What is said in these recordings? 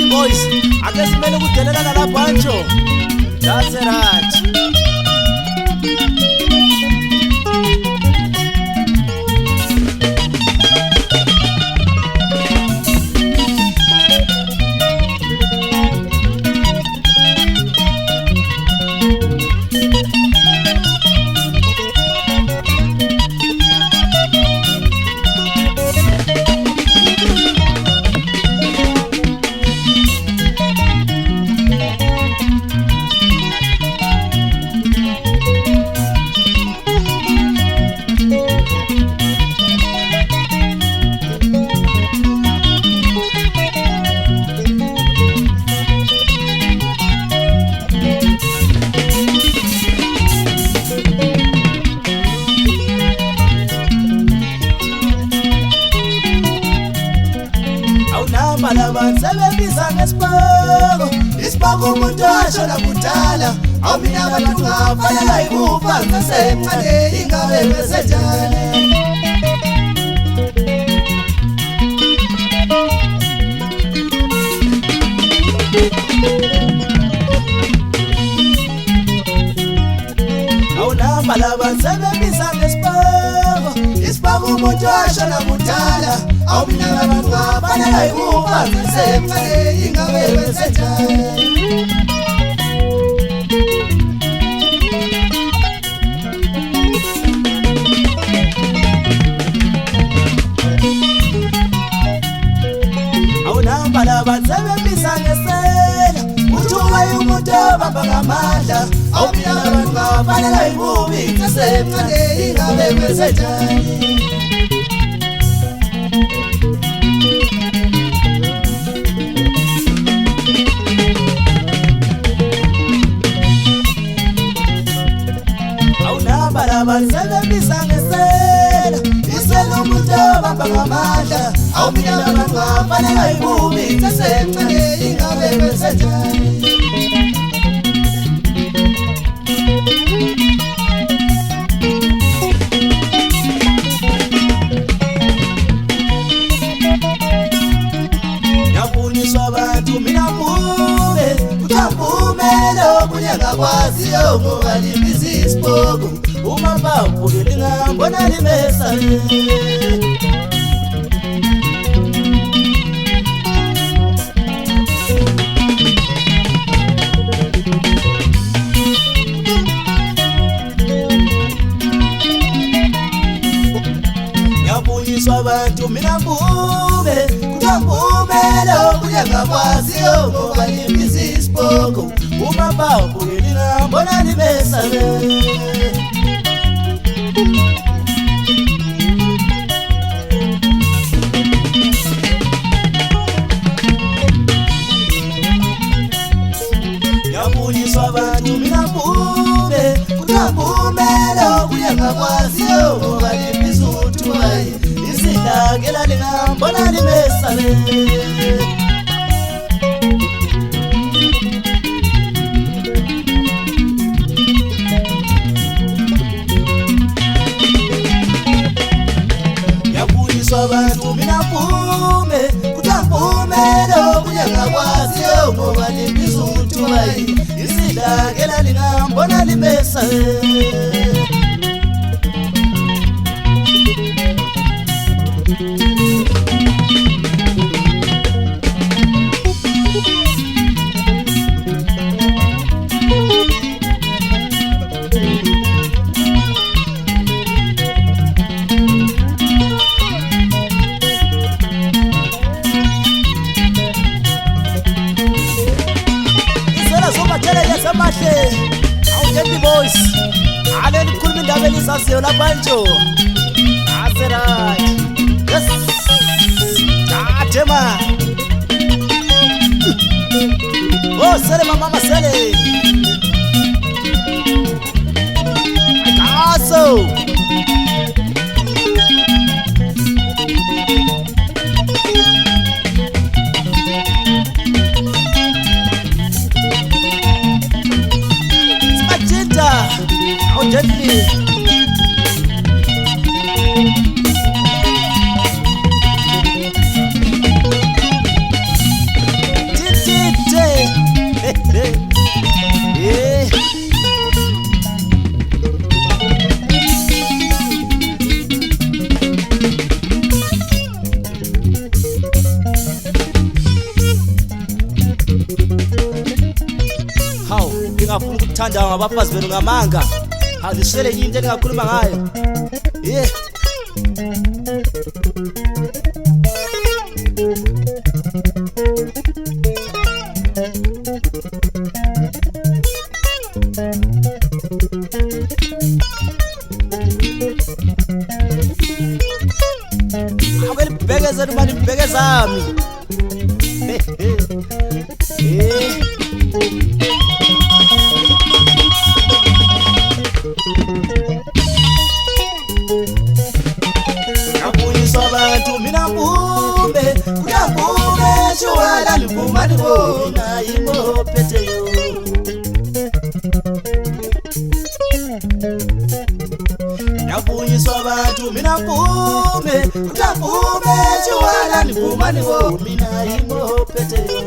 boys ake simele kudelela nalapho antsho. That's right. Sebenzisa ngesiboko isiboko umuntu ashona kudala awumina abantu ngafanele ikufa ngisemncane ingabe besenjani awunamba labantu sebenzisa ngesiboko isiboko umuntu ashona kudala awumina abantu ngafanele ikufa ngisemncane ingabe besenjani awunamba labantu sebenzisa ngesela uthuba umuntu obamba ngamandla awumina abantu ngafanele ikufa ngisemncane ingabe besenjani sebenzisa ngesela isela umuntu obamba ngamandla awumina abantu ngafanele ikufa ngisemncane ingabe besenjani yafuniswa abantu mina mbume utambumelo kunyangakwaziyo ngoba libizi isiboko umamba upukele ngambona limesale yafuniswa abantu mina mbume kutambumelo kunyangakwaziyo ngoba libizi isiboko umamba upukele ngambona limesale yafuniswa abantu mina mbume kutambumelo kunyangakwaziyo ngoba libizi uthubayi isidlakela lingambona limesale abantu mina mbume kutambumelo kunyangakwaziyo ngoba libizi uthubayi isidlakela lingambona limesale Samahle awukethi boys aleni kukhuluma indaba elisaziyo lapha nje asera yes ajema oh sele mama sele aso gently Ngiyathanda abafazi benu ngamanga. Aziswele yini into engakhuluma ngayo. Yeah. Awel begeza mani begeza mi. Ngabuyiswa abantu mina mbume kuyambume shwala livumani bona yimo phetheyo. Ngabuyiswa abantu mina mbume kuyambume shwala livumani bona yimo phetheyo.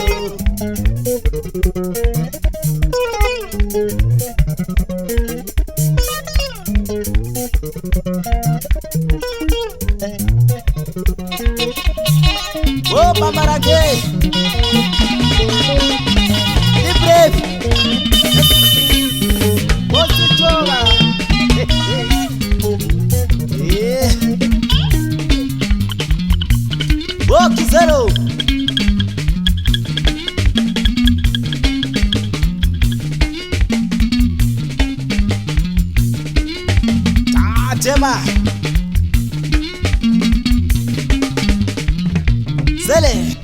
Oh, Mama Rage, be brave. What's the trouble? Yeah. Oh, Kizero. Tema. Sele.